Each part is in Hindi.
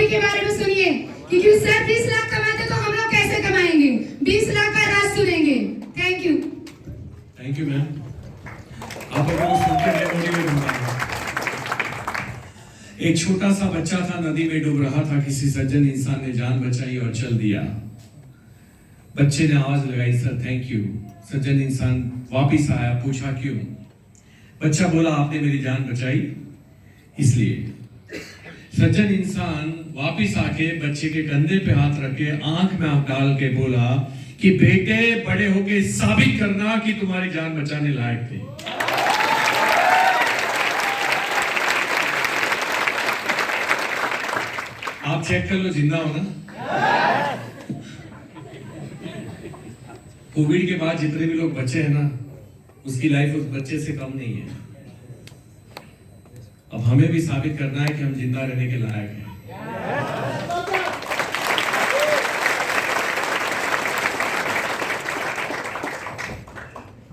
के बारे में सुनिए कि सर 30 लाख कमाते तो हम लोग कैसे कमाएंगे, 20 लाख का राज सुनेंगे। Thank you ma'am. आप लोगों को सुनकर मैं मोटिवेट होता हूं। एक छोटा सा बच्चा था, नदी में डूब रहा था, किसी सज्जन इंसान ने जान बचाई और चल दिया। बच्चे ने आवाज लगाई, सर थैंक यू। सज्जन इंसान वापिस आया, पूछा क्यों? बच्चा बोला, आपने मेरी जान बचाई इसलिए। सज्जन इंसान वापिस आके बच्चे के कंधे पे हाथ रख के आंख में आंख डाल के बोला कि बेटे बड़े होके साबित करना कि तुम्हारी जान बचाने लायक थे। आप चेक कर लो, जिंदा हो ना। कोविड के बाद जितने भी लोग बचे हैं ना, उसकी लाइफ उस बच्चे से कम नहीं है। अब हमें भी साबित करना है कि हम जिंदा रहने के लायक हैं।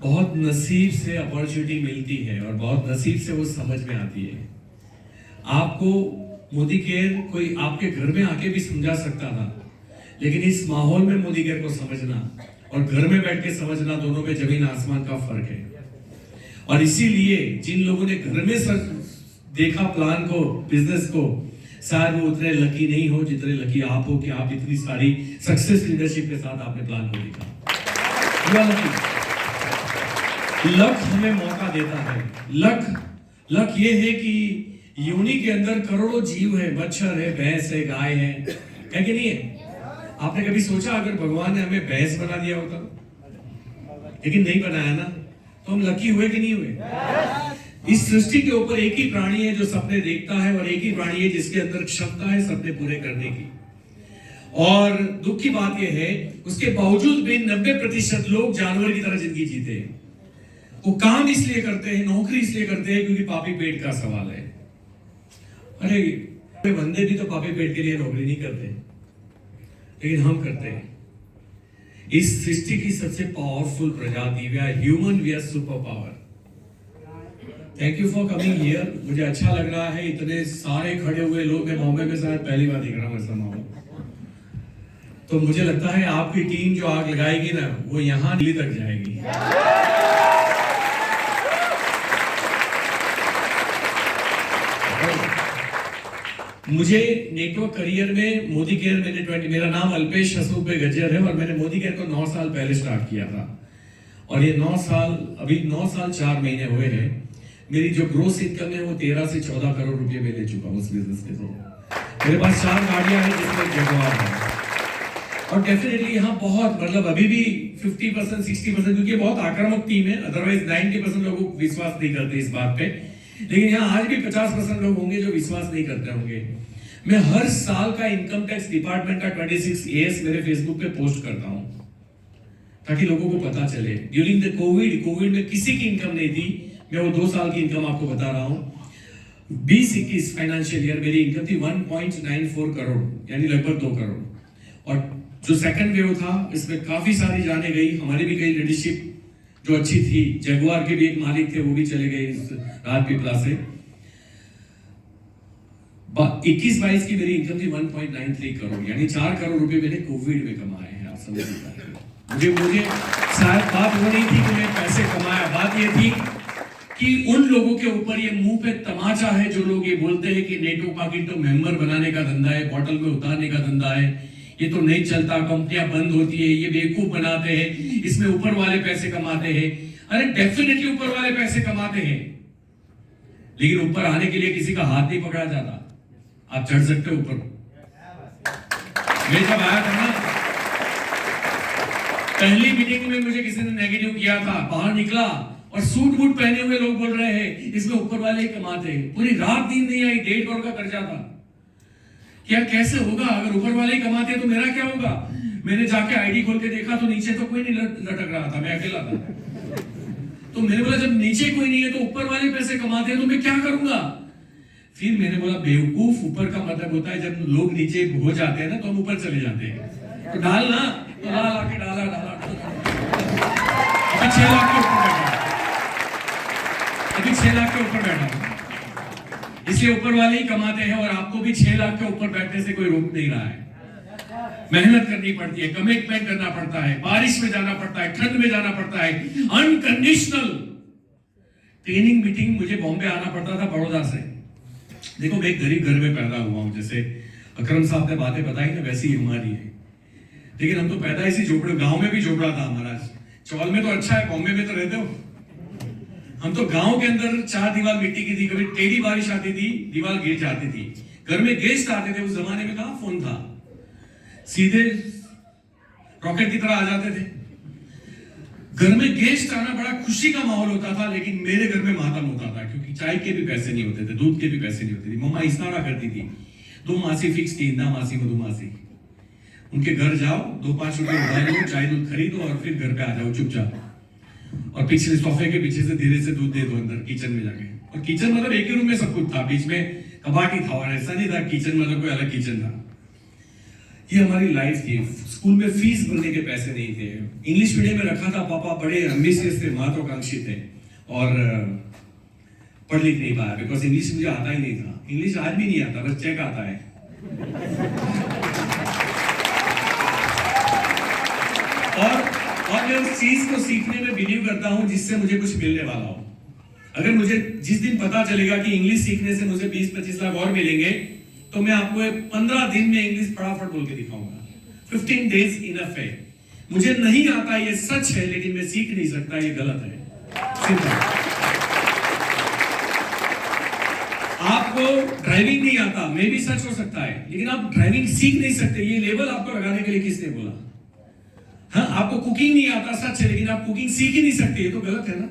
बहुत नसीब से अपॉर्चुनिटी मिलती है और बहुत नसीब से वो समझ में आती है। आपको मोदी केयर कोई आपके घर में आके भी समझा सकता था, लेकिन इस माहौल में मोदी केयर को समझना और घर में बैठ के समझना, दोनों में जमीन आसमान का फर्क है। और इसीलिए जिन लोगों ने घर में देखा प्लान को, बिजनेस को, शायद वो उतने लकी नहीं हो जितने लकी आप हो कि आप इतनी सारी सक्सेस लीडरशिप के साथ आपने प्लान को देखा। लक हमें मौका देता है। लक ये है कि योनि के अंदर करोड़ों जीव है, मच्छर है, भैंस है, गाय है कि नहीं है? आपने कभी सोचा अगर भगवान ने हमें भैंस बना दिया होता? लेकिन नहीं बनाया ना, तो हम लकी हुए कि नहीं हुए? इस सृष्टि के ऊपर एक ही प्राणी है जो सपने देखता है और एक ही प्राणी है जिसके अंदर क्षमता है सपने पूरे करने की। और दुख की बात यह है, उसके बावजूद भी 90% लोग जानवर की तरह जिंदगी जीते हैं। वो काम इसलिए करते हैं, नौकरी इसलिए करते हैं क्योंकि पापी पेट का सवाल है। अरे बंदे भी तो पापी पेट के लिए नौकरी नहीं करते, लेकिन हम करते हैं। इस सृष्टि की सबसे पावरफुल प्रजाति, we are human, we are super power. Thank you for coming here. मुझे अच्छा लग रहा है, इतने सारे खड़े हुए लोग। मैं बॉम्बे में शायद पहली बार देख रहा हूँ ऐसा माहौल। तो मुझे लगता है आपकी टीम जो आग लगाएगी ना, वो यहाँ दिल्ली तक जाएगी। मुझे नेटवर्क करियर में मोदी केयर मैंने मेरा नाम अल्पेश हसूब गज्जर है और मैंने मोदी केयर को 9 साल पहले स्टार्ट किया था और ये 9 साल 4 महीने हुए हैं। मेरी जो ग्रोस इनकम है वो 13 से 14 करोड़ रुपए में ले चुका हूँ उस बिजनेस के थ्रू। मेरे पास 4 गाड़ियां हैं जिसमें जगुआर है और डेफिनेटली यहाँ बहुत अभी भी 50% 60%, क्योंकि बहुत आक्रामक टीम है। अदरवाइज 90% लोग विश्वास नहीं करते इस बात पे, लेकिन यहाँ आज भी 50% लोग होंगे जो विश्वास नहीं करते होंगे। मैं हर साल का इनकम टैक्स डिपार्टमेंट का 26 AS मेरे फेसबुक पे पोस्ट करता हूँ ताकि लोगों को पता चले। ड्यूरिंग द कोविड में किसी की इनकम नहीं थी। मैं वो 2 साल की इनकम आपको बता रहा हूँ। 20-21 फाइनेंशियल ईयर मेरी इनकम थी 1.94 करोड़, यानी लगभग 2 करोड़। और जो सेकंड वेव था इसमें काफी सारी जाने गई। हमारी भी कई लीडरशिप जो अच्छी थी, जगुआर के भी एक मालिक थे, वो भी चले गए इस राजपीपला से। 21-22 की मेरी इनकम थी 1.93 करोड़, यानी 4 करोड़ रुपए मैंने कोविड में कमाए हैं। आप समझ मुझे शायद बात वो नहीं थी कि मैं पैसे कमाया, बात ये थी कि उन लोगों के ऊपर ये मुंह पे तमाचा है जो लोग ये बोलते हैं कि नेटो पाकिट तो मेंबर बनाने का धंधा है, बॉटल में उतारने का धंधा है, ये तो नहीं चलता, कंपनियां बंद होती है, ये बेवकूफ बनाते हैं, इसमें ऊपर वाले पैसे कमाते हैं। अरे डेफिनेटली ऊपर वाले पैसे कमाते हैं, लेकिन ऊपर आने के लिए किसी का हाथ नहीं पकड़ा जाता। आप चढ़ सकते हो ऊपर। मैं जब आया था ना, पहली मीटिंग में मुझे किसी ने नेगेटिव किया था, बाहर निकला और सूट बूट पहने हुए लोग बोल रहे हैं इसमें ऊपर वाले ही कमाते हैं। पूरी रात नींद नहीं आई, 1.5 करोड़ का कर्जा था। क्या कैसे होगा? अगर ऊपर वाले ही कमाते हैं तो मेरा क्या होगा? मैंने जाके आईडी खोल के देखा तो नीचे तो कोई नहीं लटक रहा था, मैं अकेला था। तो मैंने बोला जब नीचे कोई नहीं है तो ऊपर वाले पैसे कमाते हैं तो मैं क्या करूंगा? फिर मैंने बोला बेवकूफ, ऊपर का मतलब होता है जब लोग नीचे हो जाते हैं ना तो हम ऊपर चले जाते हैं। तो डालना, तो डाला अभी 6 लाख के ऊपर बैठा, अभी 6 लाख के ऊपर बैठा। इसलिए ऊपर वाले ही कमाते हैं और आपको भी 6 लाख के ऊपर बैठने से कोई रोक नहीं रहा है। मेहनत करनी पड़ती है, कमिटमेंट करना पड़ता है, बारिश में जाना पड़ता है, ठंड में जाना पड़ता है, अनकंडीशनल ट्रेनिंग मीटिंग। मुझे बॉम्बे आना पड़ता था बड़ौदा से। देखो मैं एक गरीब घर में पैदा हुआ हूं, जैसे अकरम साहब ने बातें बताई ना वैसी हमारी है। लेकिन हम तो पैदा इसी झोपड़े, गांव में भी झोपड़ा था हमारा। चौल में तो अच्छा है, बॉम्बे में तो रहते हो। हम तो गांव के अंदर 4 दीवार मिट्टी की थी, कभी टेढ़ी बारिश आती थी, दीवार गिर जाती थी। घर में गेस्ट आते थे, उस जमाने में कहां फोन था, सीधे रॉकेट की तरह आ जाते थे। घर में गेस्ट आना बड़ा खुशी का माहौल होता था, लेकिन मेरे घर में मातम होता था, क्योंकि चाय के भी पैसे नहीं होते थे, दूध के भी पैसे नहीं होते थे। मम्मा इशारा करती थी, 2 मासी फिक्स थी, इंदा मासी मधु मासी। उनके घर जाओ, 2-5 रुपए उधार लो, चाय दूध खरीदो और फिर घर पे आ जाओ चुपचाप। और पिछले सोफे के पीछे से धीरे से दूध दे दो अंदर किचन में जाके। और किचन मतलब एक ही रूम में सब कुछ था, बीच में कबाड़ ही था, और ऐसा नहीं था किचन मतलब कोई अलग किचन था। ये हमारी लाइफ थी। स्कूल में फीस भरने के पैसे नहीं थे। इंग्लिश मीडियम में रखा था, पापा बड़े एम्बिशियस थे, महत्वाकांक्षी थे, और पढ़ लिख नहीं पाया, बिकॉज इंग्लिश मुझे आता ही नहीं था। इंग्लिश आज भी नहीं आता, बस चेक आता है। और मैं उस चीज को सीखने में बिलीव करता हूं जिससे मुझे कुछ मिलने वाला हो। अगर मुझे जिस दिन पता चलेगा कि इंग्लिश सीखने से मुझे 20-25 लाख और मिलेंगे, तो मैं आपको 15 दिन में इंग्लिश फटाफट बोल के दिखाऊंगा। 15 days इनफ है। मुझे नहीं आता, ये सच है, लेकिन मैं सीख नहीं सकता, ये गलत है। सिंपल। आपको ड्राइविंग नहीं आता, मैं भी सच हो सकता है, लेकिन आप ड्राइविंग सीख नहीं सकते। ये लेबल आपको लगाने के लिए किसने बोला? हाँ, आपको कुकिंग नहीं आता, सच है, लेकिन आप कुकिंग सीख ही नहीं सकते, ये तो गलत है ना।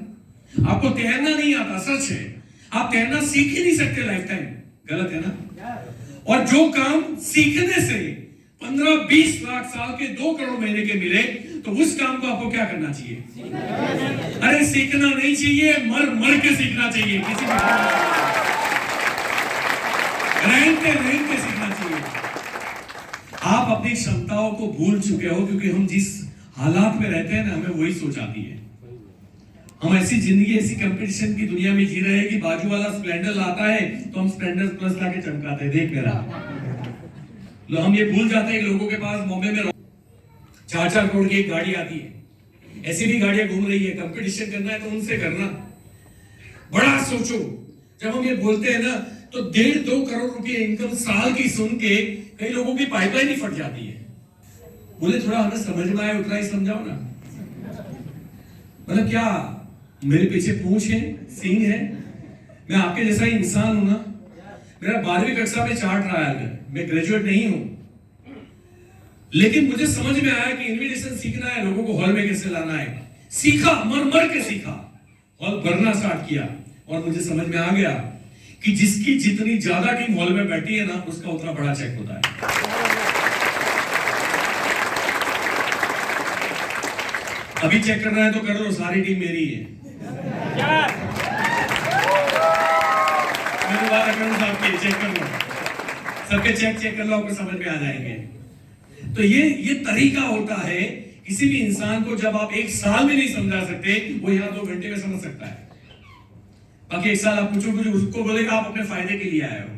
आपको तैरना नहीं आता, सच है, आप तैरना सीख ही नहीं सकते लाइफ टाइम, गलत है ना। और जो काम सीखने से 15-20 लाख साल के 2 करोड़ महीने के मिले, तो उस काम को आपको क्या करना चाहिए? अरे सीखना नहीं चाहिए, मर मर के सीखना चाहिए, किसी रैंक के सीखना चाहिए। आप अपनी क्षमताओं को भूल चुके हो, क्योंकि हम जिस हालात में रहते हैं ना, हमें वही सोच आती है। हम ऐसी जिंदगी, ऐसी कंपटीशन की दुनिया में जी रहे हैं कि बाजू वाला स्प्लेंडर लाता है तो हम स्प्लेंडर प्लस लाके चमकाते हैं, देख मेरा। हम ये भूल जाते हैं कि लोगों के पास बॉम्बे में 4-4 करोड़ की एक गाड़ी आती है, ऐसी भी गाड़ियां घूम रही है। कंपटीशन करना है तो उनसे करना, बड़ा सोचो। जब हम ये बोलते हैं ना, तो 1.5-2 करोड़ रुपए इनकम साल की सुन के कई लोगों की पाइपलाइन ही फट जाती है। बोले थोड़ा हमें समझ में आए उतना ही समझाओ ना। मतलब क्या मेरे पीछे पूंछ है, सींग है? मैं आपके जैसा ही इंसान हूं ना। मेरा 12वीं कक्षा में चार्ट रहा है, मैं ग्रेजुएट नहीं हूं, लेकिन मुझे समझ में आया कि इन्विटेशन सीखना है, लोगों को हॉल में कैसे लाना है। सीखा, मर मर के सीखा, हॉल भरना स्टार्ट किया, और मुझे समझ में आ गया कि जिसकी जितनी ज्यादा टीम हॉल में बैठी है ना, उसका उतना बड़ा चेक होता है। अभी चेक करना है तो कर लो, सारी टीम मेरी है। मेरे बात साहब के चेक कर लो, सबके चेक कर लो, आपको समझ में आ जाएंगे। तो ये तरीका होता है किसी भी इंसान को, जब आप 1 साल में नहीं समझा सकते, वो यहाँ 2 घंटे में समझ सकता है। बाकी 1 साल आप कुछ उसको बोलेगा आप अपने फायदे के लिए आए हो।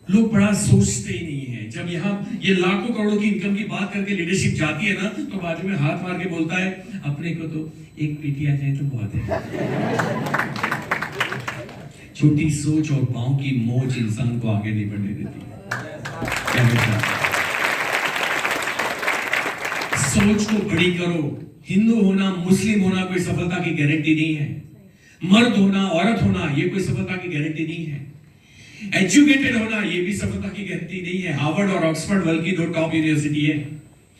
लोग बड़ा सोचते ही नहीं है। जब यहाँ ये लाखों करोड़ों की इनकम की बात करके लीडरशिप जाती है ना, तो बाजू में हाथ मार के बोलता है, अपने को तो एक पीटी आ जाए तो बहुत है। छोटी सोच और पांव की मोच इंसान को आगे नहीं बढ़ने देती। सोच को बड़ी करो। हिंदू होना, मुस्लिम होना कोई सफलता की गारंटी नहीं है। मर्द होना, औरत होना, ये कोई सफलता की गारंटी नहीं है। एजुकेटेड होना, ये भी सफलता की गारंटी नहीं है। हार्वर्ड और ऑक्सफोर्ड वर्ल्ड की 2 टॉप यूनिवर्सिटी है,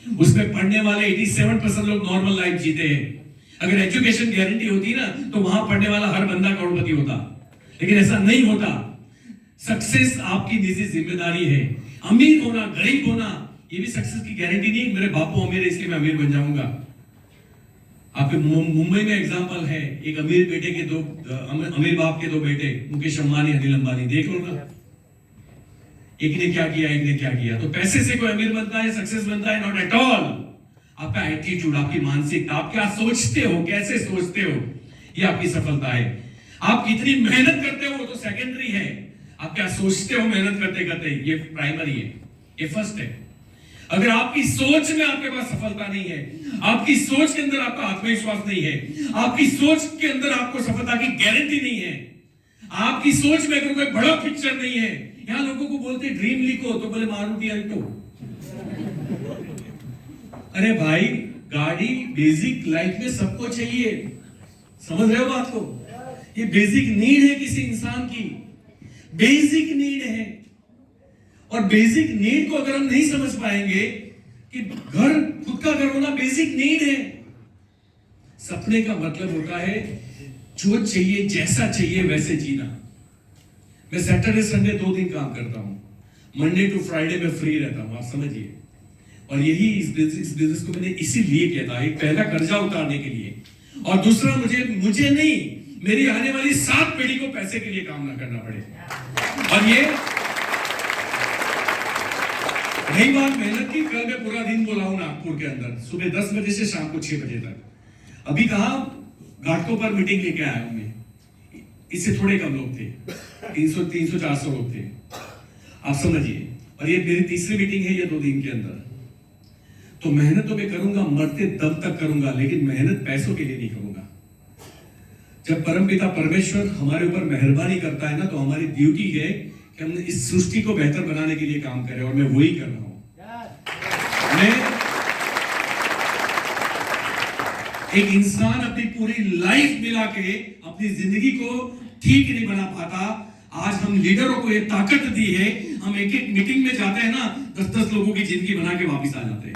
उसमें पढ़ने वाले 87% लोग नॉर्मल लाइफ जीते हैं। अगर एजुकेशन गारंटी होती ना, तो वहां पढ़ने वाला हर बंदा करोड़पति होता, लेकिन ऐसा नहीं होता। सक्सेस आपकी निजी जिम्मेदारी है। अमीर होना, गरीब होना, ये भी सक्सेस की गारंटी नहीं है मेरे बापू अमीर है इसलिए मैं अमीर बन जाऊंगा। आपके मुंबई में एग्जांपल है, एक अमीर बेटे के दो अमीर बाप के दो बेटे, मुकेश अंबानी, अनिल अंबानी, देख लो ना, एक ने क्या किया, एक ने क्या किया। तो पैसे से कोई अमीर बनता है, सक्सेस बनता है? Not at all. आपका एटीट्यूड, आपकी मानसिकता, आप क्या सोचते हो, कैसे सोचते हो, ये आपकी सफलता है। आप कितनी मेहनत करते हो वो तो सेकेंडरी है, आप क्या सोचते हो मेहनत करते करते, ये प्राइमरी है, ये फर्स्ट है। अगर आपकी सोच में आपके पास सफलता नहीं है, आपकी सोच के अंदर आपका आत्मविश्वास नहीं है, आपकी सोच के अंदर आपको सफलता की गारंटी नहीं है, आपकी सोच में अगर कोई बड़ा पिक्चर नहीं है, यहां लोगों को बोलते ड्रीम लिखो तो बोले मारुति अल्टो। अरे भाई, गाड़ी बेसिक लाइफ में सबको चाहिए, समझ रहे हो बात को? ये बेसिक नीड है किसी इंसान की, बेसिक नीड है। और बेसिक नीड को अगर हम नहीं समझ पाएंगे कि घर, खुद का घर होना बेसिक नीड है। सपने का मतलब होता है जो चाहिए, जैसा चाहिए वैसे जीना। मैं सैटरडे संडे 2 दिन काम करता हूं, मंडे टू फ्राइडे में फ्री रहता हूं, आप समझिए। और यही इस बिजनेस को मैंने इसीलिए किया था, एक पहला कर्जा उतारने के लिए, और दूसरा मुझे नहीं, मेरी आने वाली 7 पीढ़ी को पैसे के लिए काम ना करना पड़े। और ये नई बात मेहनत की, कल मैं पूरा दिन बोला हूं नागपुर के अंदर, सुबह 10 बजे से शाम को 6 बजे तक। अभी कहा घाटों पर मीटिंग लेके आया हूं मैं, इससे थोड़े कम लोग थे, 300-400 लोग थे, आप समझिए। और ये मेरी तीसरी मीटिंग है ये 2 दिन के अंदर। तो मेहनत तो मैं करूंगा, मरते दम तक करूंगा, लेकिन मेहनत पैसों के लिए नहीं करूंगा। जब परमपिता परमेश्वर हमारे ऊपर मेहरबानी करता है ना, तो हमारी ड्यूटी है कि हम इस सृष्टि को बेहतर बनाने के लिए काम करें, और मैं वही कर रहा हूं। मैं एक इंसान अपनी पूरी लाइफ मिला के अपनी जिंदगी को ठीक नहीं बना पाता। आज हम लीडरों को ये ताकत दी है, हम एक एक मीटिंग में जाते हैं ना, 10-10 लोगों की जिंदगी बना के वापस आ जाते हैं।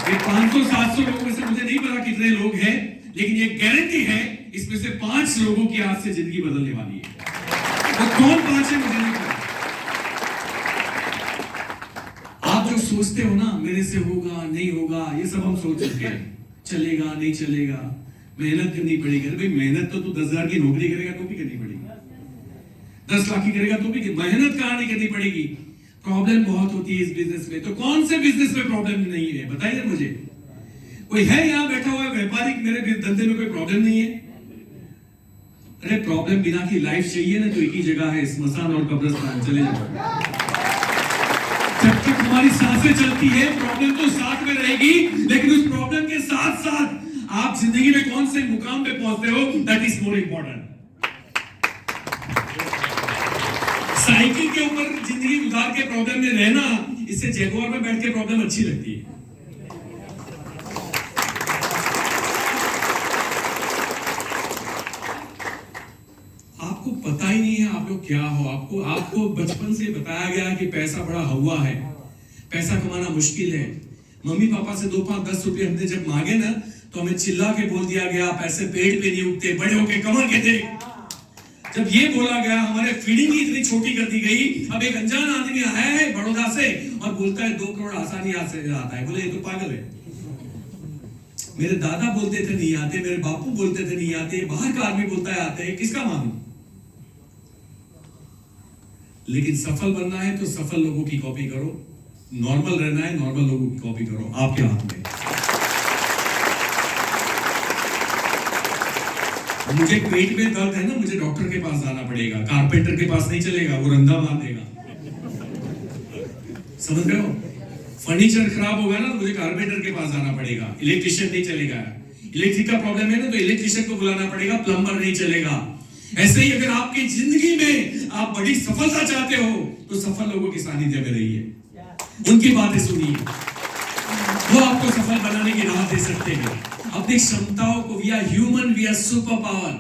ये 500-700 लोगों में से मुझे नहीं पता कितने लोग हैं, लेकिन ये गारंटी है इसमें से 5 लोगों की आज से जिंदगी बदलने वाली है। वो कौन 5 है मुझे नहीं पता। आप जो सोचते हो ना, मेरे से होगा नहीं होगा, ये सब हम सोच चुके हैं, चलेगा नहीं चलेगा, मेहनत करनी पड़ेगी। अरे भाई, मेहनत तो तू 10,000 की नौकरी करेगा तो भी करनी पड़ेगी, 10 लाख की करेगा तो भी, मेहनत कहां नहीं करनी पड़ेगी। प्रॉब्लम बहुत होती है इस बिजनेस में। तो कौन से बिजनेस में प्रॉब्लम नहीं है बताइए मुझे। कोई है यहां बैठा हुआ व्यापारिक, मेरे धंधे में कोई प्रॉब्लम नहीं है? अरे प्रॉब्लम बिना की लाइफ चाहिए ना, तो एक ही जगह है, स्मशान और कब्रिस्तान, चले जाओ। जब तक हमारी सांसें चलती है प्रॉब्लम तो साथ में रहेगी, लेकिन उस प्रॉब्लम के साथ साथ आप जिंदगी में कौन से मुकाम पे पहुंचते हो, that is more important. Cycle के ऊपर जिंदगी गुजार के प्रॉब्लम में रहना, इससे जैगुआर में बैठ के प्रॉब्लम अच्छी लगती है। आपको पता ही नहीं है आप लोग क्या हो। आपको बचपन से बताया गया है कि पैसा बड़ा हवा है, पैसा कमाना मुश्किल है। मम्मी पापा से 2, 5, 10 रुपए हमने जब मांगे ना, तो हमें चिल्ला के बोल दिया गया पैसे पेड़ पे नहीं उगते, बड़े होके कमर के थे। जब ये बोला गया, हमारे फीडिंग ही इतनी छोटी कर दी गई। अब एक अनजान आदमी आया है बड़ौदा से और बोलता है 2 करोड़ आसानी से आता है, बोले ये तो पागल है। मेरे दादा बोलते थे नहीं आते, मेरे बापू बोलते थे नहीं आते, बाहर का आदमी बोलता है आते हैं, किसका मानूं? लेकिन सफल बनना है तो सफल लोगों की कॉपी करो, नॉर्मल रहना है नॉर्मल लोगों की कॉपी करो, आपके हाथ में। मुझे पेट में दर्द है ना, मुझे डॉक्टर के पास जाना पड़ेगा, कारपेंटर के पास नहीं चलेगा, वो रंधा मार देगा। समझ रहे हो? फर्नीचर खराब होगा ना, तो मुझे कारपेंटर के पास जाना पड़ेगा, इलेक्ट्रिशियन नहीं चलेगा। इलेक्ट्रिक का प्रॉब्लम है ना, तो इलेक्ट्रिशियन को बुलाना पड़ेगा, प्लम्बर नहीं चलेगा। ऐसे ही अगर आपकी जिंदगी में आप बड़ी सफलता चाहते हो, तो सफल लोगों के सानिध्य में रहिए, उनकी बातें सुनिए, वो आपको सफल बनाने की राह दे सकते हैं। अपनी क्षमताओं को, we are human, we are super power.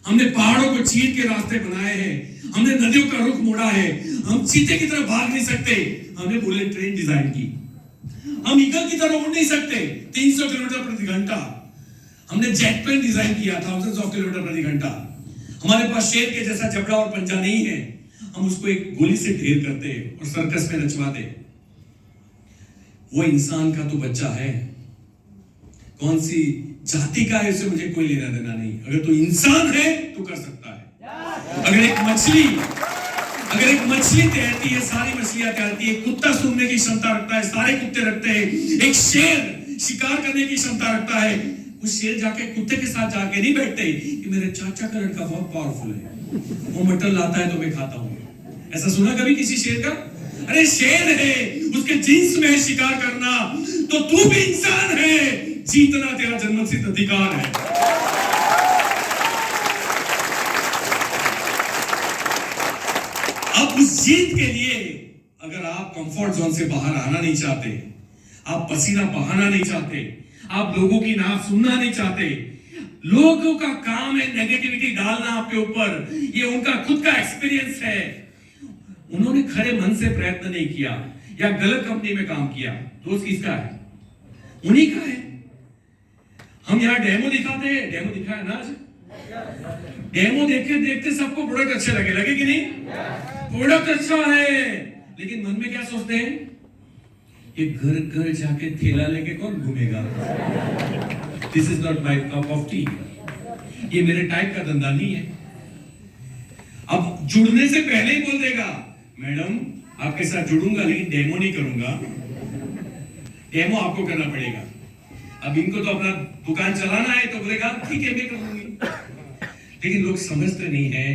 हमने पहाड़ों को चीर के रास्ते बनाए हैं, हमने नदियों का रुख मोड़ा है, हम चीते की तरह भाग नहीं सकते, हमने बुलेट ट्रेन डिजाइन की। हम ईगल की तरह उड़ नहीं सकते 300 किलोमीटर प्रति घंटा, हमने जेट प्लेन डिजाइन किया, थाउजेंड्स ऑफ किलोमीटर प्रति घंटा। हमारे पास शेर के जैसा जबड़ा और पंजा नहीं है, हम उसको एक गोली से ढेर करते और सर्कस में नचवाते। वो इंसान का तो बच्चा है, कौन सी जाति का है उससे मुझे कोई लेना देना नहीं। अगर तो इंसान है तो कर सकता है। अगर एक मछली तैरती है, सारी मछलियां तैरती है, कुत्ता सूंघने की क्षमता रखता है, सारे कुत्ते रखते हैं, एक शेर शिकार करने की क्षमता रखता है, उस शेर जाके कुत्ते के साथ जाके नहीं बैठते कि मेरे चाचा का लड़का बहुत पावरफुल है, वो मटन लाता है तो मैं खाता हूं। ऐसा सुना कभी किसी शेर का? अरे शेर है, उसके जीन्स में है शिकार करना, तो तू भी इंसान है, जीतना तेरा जन्मसिद्ध अधिकार है। अब उस जीत के लिए अगर आप कंफर्ट जोन से बाहर आना नहीं चाहते, आप पसीना बहाना नहीं चाहते, आप लोगों की नाम सुनना नहीं चाहते, लोगों का काम है नेगेटिविटी डालना आपके ऊपर, ये उनका खुद का एक्सपीरियंस है, उन्होंने खरे मन से प्रयत्न नहीं किया या गलत कंपनी में काम किया, दोस्त किसका है? उन्हीं का है। हम यहाँ डेमो दिखाते हैं, डेमो दिखाया ना आज, डेमो देखते देखते सबको प्रोडक्ट अच्छे लगे कि नहीं? प्रोडक्ट अच्छा है, लेकिन मन में क्या सोचते हैं? ये घर घर जाके थैला लेके कौन घूमेगा? This is not my cup of T, ये मेरे टाइप का धंधा नहीं है। अब जुड़ने से पहले ही बोल देगा, मैडम आपके साथ जुड़ूंगा लेकिन डेमो नहीं करूंगा, डेमो आपको करना पड़ेगा। अब इनको तो अपना दुकान चलाना है तो बोलेगा ठीक है मैं कर लूंगी। लेकिन लोग समझते नहीं है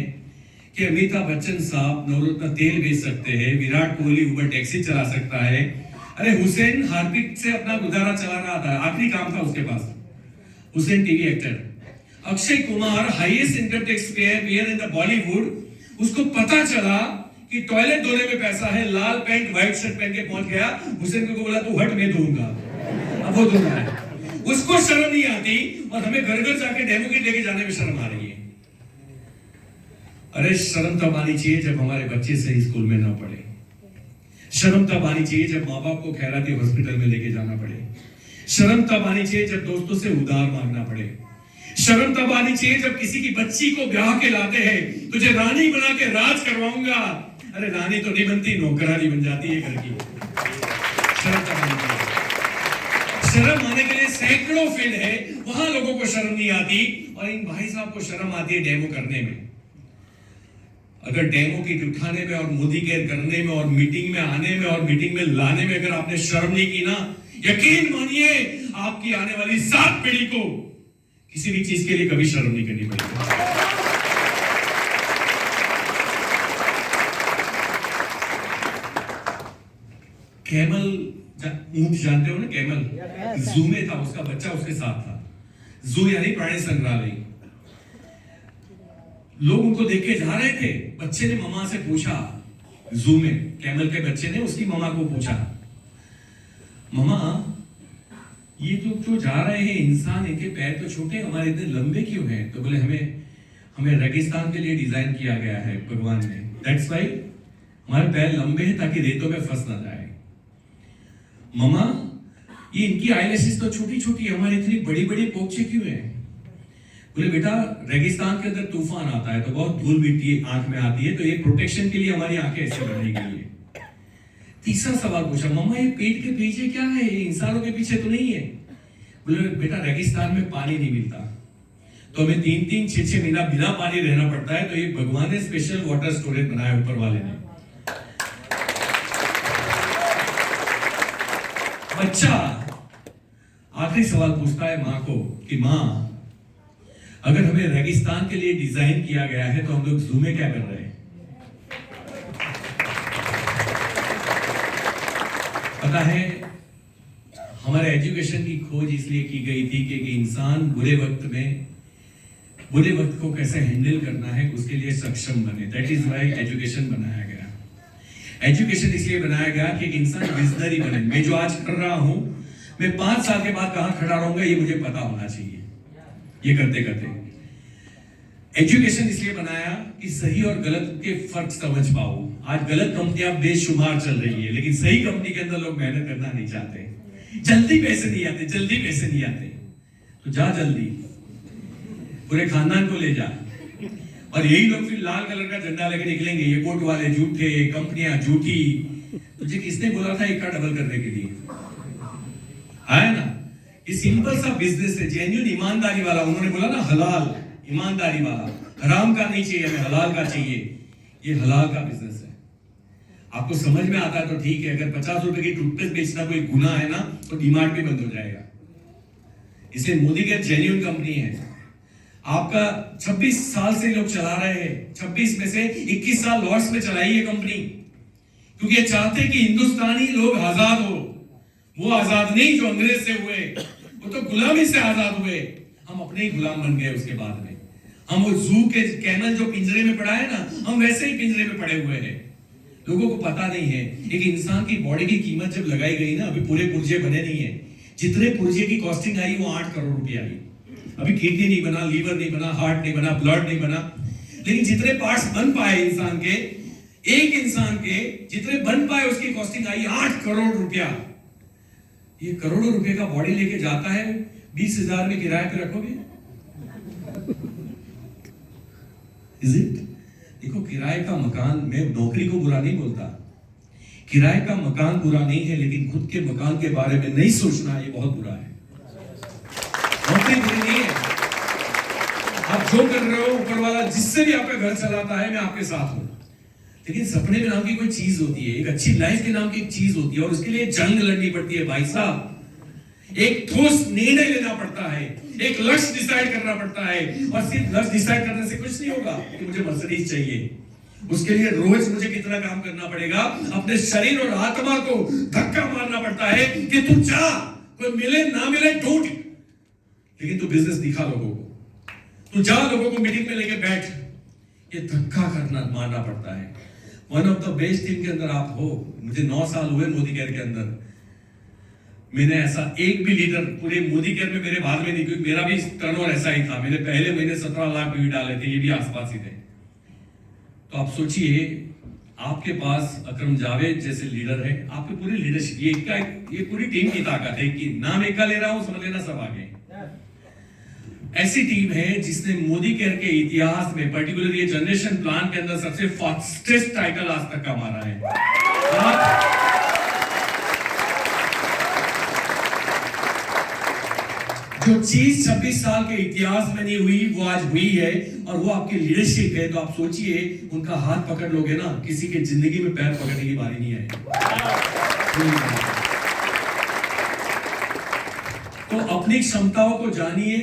कि अमिताभ बच्चन साहब नवरत्न तेल बेच सकते हैं, विराट कोहली उबर टैक्सी चला सकता है, अरे हुसैन हार्पिक से अपना गुजारा चला रहा था, आखिरी काम था उसके पास, Hussain TV actor. Akshay Kumar highest income tax payer in the Bollywood, उसको पता चला कि टॉयलेट धोने में पैसा है, लाल पैंट व्हाइट शर्ट पहन के पहुंच गया, हुसैन को बोला तू हट मैं धोऊंगा, अब वो धो रहा है, उसको शर्म नहीं आती और हमें घर घर जाके डेमो किट लेके जाने में शर्म आ रही है। अरे शर्म तब आनी चाहिए जब हमारे बच्चे सही स्कूल में ना पढ़े, शर्म तब आनी चाहिए जब माँ बाप को खैराती हॉस्पिटल में लेके जाना पड़े, शर्म तब आनी चाहिए जब दोस्तों से उधार मांगना पड़े, शर्म तब आनी चाहिए जब किसी की बच्ची को ब्याह के लाते हैं, तुझे रानी बना के राज करवाऊंगा, अरे रानी तो नहीं बनती, नौकरानी बन जाती है घर की। शर्म तब आनी चाहिए। शर्म आने के लिए सैकड़ों फील्ड है, वहां लोगों को शर्म नहीं आती और इन भाई साहब को शर्म आती है डेमो करने में। अगर डेमो किट उठाने में और मोदी केयर करने में और मीटिंग में आने में और मीटिंग में लाने में अगर आपने शर्म नहीं की ना, यकीन मानिए आपकी आने वाली 7 पीढ़ी को किसी भी चीज के लिए कभी शर्म नहीं करनी पड़ेगी। कैमल ऊंट जानते हो ना, कैमल जू में था, उसका बच्चा उसके साथ था। जू यानी प्राणी संग्रहालय। लोग उनको देख के जा रहे थे, बच्चे ने ममा से पूछा, जू में कैमल के बच्चे ने उसकी ममा को पूछा, ममा ये तो जो जा रहे हैं इंसान, इनके पैर तो छोटे, हमारे इतने लंबे क्यों हैं? तो बोले हमें रेगिस्तान के लिए डिजाइन किया गया है भगवान ने, दैट्स व्हाई हमारे पैर लंबे हैं ताकि रेतों में फंस ना जाए। ममा ये इनकी आईलैशेस तो छोटी छोटी, हमारी इतनी बड़ी बड़ी पोंछे क्यों हैं? बोले बेटा रेगिस्तान के अंदर तूफान आता है तो बहुत धूल मिट्टी आंख में आती है, तो ये प्रोटेक्शन के लिए हमारी आंखें ऐसे बनाई गई है। तीसरा सवाल पूछा, मम्मा ये पेट के पीछे क्या है, ये इंसानों के पीछे तो नहीं है? बोले बेटा रेगिस्तान में पानी नहीं मिलता तो हमें 3-3, 6-6 महीना बिना पानी रहना पड़ता है, तो ये भगवान ने स्पेशल वाटर स्टोरेज बनाया ऊपर वाले ने। बच्चा आखिरी सवाल पूछता है माँ को कि माँ अगर हमें रेगिस्तान के लिए डिजाइन किया गया है तो हम लोग जू में क्या कर रहे हैं? पता है हमारे एजुकेशन की खोज इसलिए की गई थी कि इंसान बुरे वक्त को कैसे हैंडल करना है उसके लिए सक्षम बने। दैट इज व्हाई एजुकेशन बनाया गया। एजुकेशन इसलिए बनाया गया कि एक इंसान विजनरी बने। मैं जो आज कर रहा हूं, मैं 5 साल के बाद कहां खड़ा रहूंगा ये मुझे पता होना चाहिए। ये करते करते एजुकेशन इसलिए बनाया कि सही और गलत के फर्क समझ पाओ। आज गलत कंपनियां बेशुमार चल रही है, लेकिन सही कंपनी के अंदर लोग मेहनत करना नहीं चाहते। जल्दी पैसे नहीं आते, तो जा जल्दी पूरे खानदान को ले जा और यही लोग फिर लाल कलर का झंडा लेके निकलेंगे, ये कोर्ट वाले झूठे, कंपनियां झूठी। तुझे किसने बोला था इक्का डबल करने के लिए? है ना, ये सिंपल सा बिजनेस है, जेन्युइन ईमानदारी वाला। उन्होंने बोला ना हलाल, ईमानदारी वाला, हराम का नहीं चाहिए हमें, हलाल का चाहिए। ये हलाल का बिजनेस है। आपको समझ में आता है तो ठीक है, अगर 50 रुपए की टूथपेस्ट बेचना कोई गुनाह है ना, तो डीमार्ट भी बंद हो जाएगा। इसे मोदी के जेन्युइन कंपनी है। आपका 26 साल से लोग चला रहे हैं, 26 में से 21 साल लॉस में चलाई है कंपनी, क्योंकि ये चाहते कि हिंदुस्तानी लोग आजाद हो। वो आजाद नहीं जो अंग्रेज से हुए, वो तो गुलामी से आजाद हुए। हम अपने ही गुलाम बन गए उसके बाद में। हम वो जू के कैमल जो पिंजरे में पड़ा है ना, हम वैसे ही पिंजरे में पड़े हुए हैं। लोगों को पता नहीं है एक इंसान की बॉडी की कीमत जब लगाई गई ना, अभी पूरे पुर्जे बने नहीं है, जितने पुर्जे की कॉस्टिंग आई वो 8 करोड़ रुपया आई। अभी किडनी नहीं बना, लीवर नहीं बना, हार्ट नहीं बना, ब्लड नहीं बना, लेकिन जितने पार्ट्स बन पाए इंसान के, एक इंसान के जितने बन पाए उसकी कॉस्टिंग आई 8 करोड़ रुपया। ये करोड़ों रुपए का बॉडी लेके जाता है, 20,000 में किराए पे रखोगे? Is it? देखो, किराए का मकान, मैं नौकरी को बुरा नहीं बोलता, किराए का मकान बुरा नहीं है, लेकिन खुद के मकान के बारे में नहीं सोचना ये बहुत बुरा है। नौकरी बुरी नहीं है, आप जो कर रहे हो ऊपर वाला जिससे भी आपका घर चलाता है, मैं आपके साथ हूं। लेकिन सपने के नाम की कोई चीज होती है, एक अच्छी लाइफ के नाम की एक चीज होती है, और उसके लिए जंग लड़नी पड़ती है भाई साहब। एक ठोस निर्णय लेना पड़ता है, एक लक्ष्य डिसाइड करना पड़ता है, और सिर्फ लक्ष्य डिसाइड करने से कुछ नहीं होगा कि मुझे मर्सिडीज चाहिए। उसके लिए रोज मुझे कितना काम करना पड़ेगा, अपने शरीर और आत्मा को धक्का मारना पड़ता है कि तू जा, कोई मिले ना मिले डोंट, लेकिन तू बिजनेस दिखा लोगों को, तू जा लोगों को मीटिंग में लेके बैठ, ये धक्का करना मारना पड़ता है। One of the best team के अंदर आप हो। मुझे 9 साल हुए मोदी केयर के अंदर, मैंने ऐसा एक भी लीडर पूरे मोदी केयर में मेरे भाग में नहीं, क्योंकि मेरा भी टर्नओवर ऐसा ही था। मैंने पहले महीने 17 लाख भी डाले थे, ये भी आसपास ही थे। तो आप सोचिए, आपके पास अकरम जावेद जैसे लीडर है, आपकी पूरी लीडरशिप, ये पूरी टीम की ताकत है कि नाम एक का ले रहा हूं, समझ लेना सब आगे। ऐसी टीम है जिसने मोदी केयर के इतिहास में, पर्टिकुलर ये जनरेशन प्लान के अंदर, सबसे फास्टेस्ट टाइटल आज तक का मारा है। जो चीज 26 साल के इतिहास में नहीं हुई वो आज हुई है, और वो आपकी लीडरशिप है। तो आप सोचिए, उनका हाथ पकड़ लोगे ना, किसी के जिंदगी में पैर पकड़ने की बारी नहीं आएगी। तो अपनी क्षमताओं को जानिए।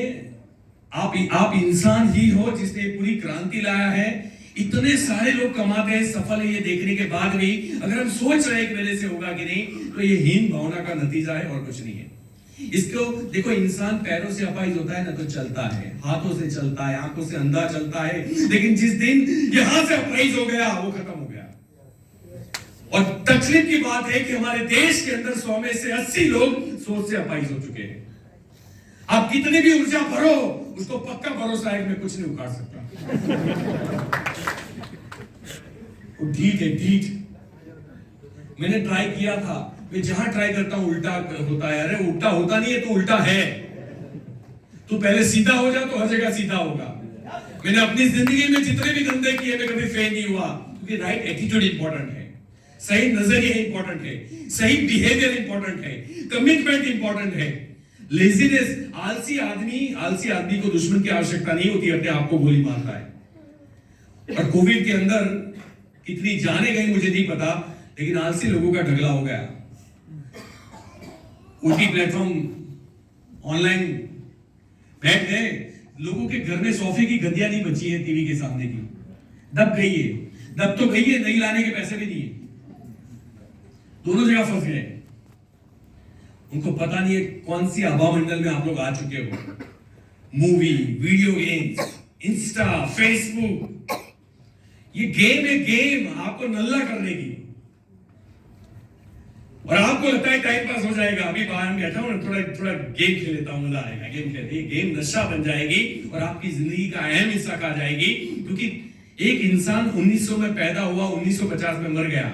आप इंसान ही हो जिसने पूरी क्रांति लाया है। इतने सारे लोग कमाते हैं, सफल है, ये देखने के बाद भी अगर हम सोच रहे हैं कि मेरे से होगा कि नहीं, तो ये हीन भावना का नतीजा है और कुछ नहीं है। इसको देखो, इंसान पैरों से अपाहिज होता है ना तो चलता है, हाथों से चलता है, आंखों से अंधा चलता है, लेकिन जिस दिन यहां से अपाहिज हो गया वो खत्म हो गया। और तकलीफ की बात है कि हमारे देश के अंदर 100 में से 80 लोग सोच से अपाहिज हो चुके हैं। आप कितनी भी ऊर्जा भरो, उसको पक्का भरोसा है, मैं कुछ नहीं उखाड़ सकता। ठीक है, ठीक। मैंने ट्राई किया था, मैं जहां ट्राई करता हूं उल्टा होता है। अरे उल्टा होता नहीं है तो उल्टा है। तू पहले सीधा हो जा तो हर जगह सीधा होगा। मैंने अपनी जिंदगी में जितने भी धंधे किए, मैं कभी फेल नहीं हुआ, क्योंकि राइट एटीट्यूड इंपॉर्टेंट है, सही नजरिया इंपॉर्टेंट है, सही बिहेवियर इंपॉर्टेंट है, कमिटमेंट इंपॉर्टेंट है। लेजीनेस, आलसी आदमी को दुश्मन की आवश्यकता नहीं होती, अपने आप को गोली मारता है। और कोविड के अंदर कितनी जाने गई मुझे नहीं पता, लेकिन आलसी लोगों का ढगला हो गया। ओटी प्लेटफॉर्म ऑनलाइन बैठ गए, लोगों के घर में सोफे की गद्दियां नहीं बची है, टीवी के सामने की दब गई है। दब तो गई है, नहीं लाने के पैसे भी नहीं है, दोनों जगह फंस गए। उनको पता नहीं है कौन सी हवा मंडल में आप लोग आ चुके हो। Movie, video games, Insta, Facebook, ये गेम है, गेम आपको नल्ला करने की। और आपको लगता है टाइम पास हो जाएगा, अभी बाहर में बैठा हूं, थोड़ा गेम खेल लेता हूं, मजा आएगा, गेम खेल। ये गेम नशा बन जाएगी और आपकी जिंदगी का अहम हिस्सा खा जाएगी। क्योंकि एक इंसान 1900 में पैदा हुआ, 1950 में मर गया,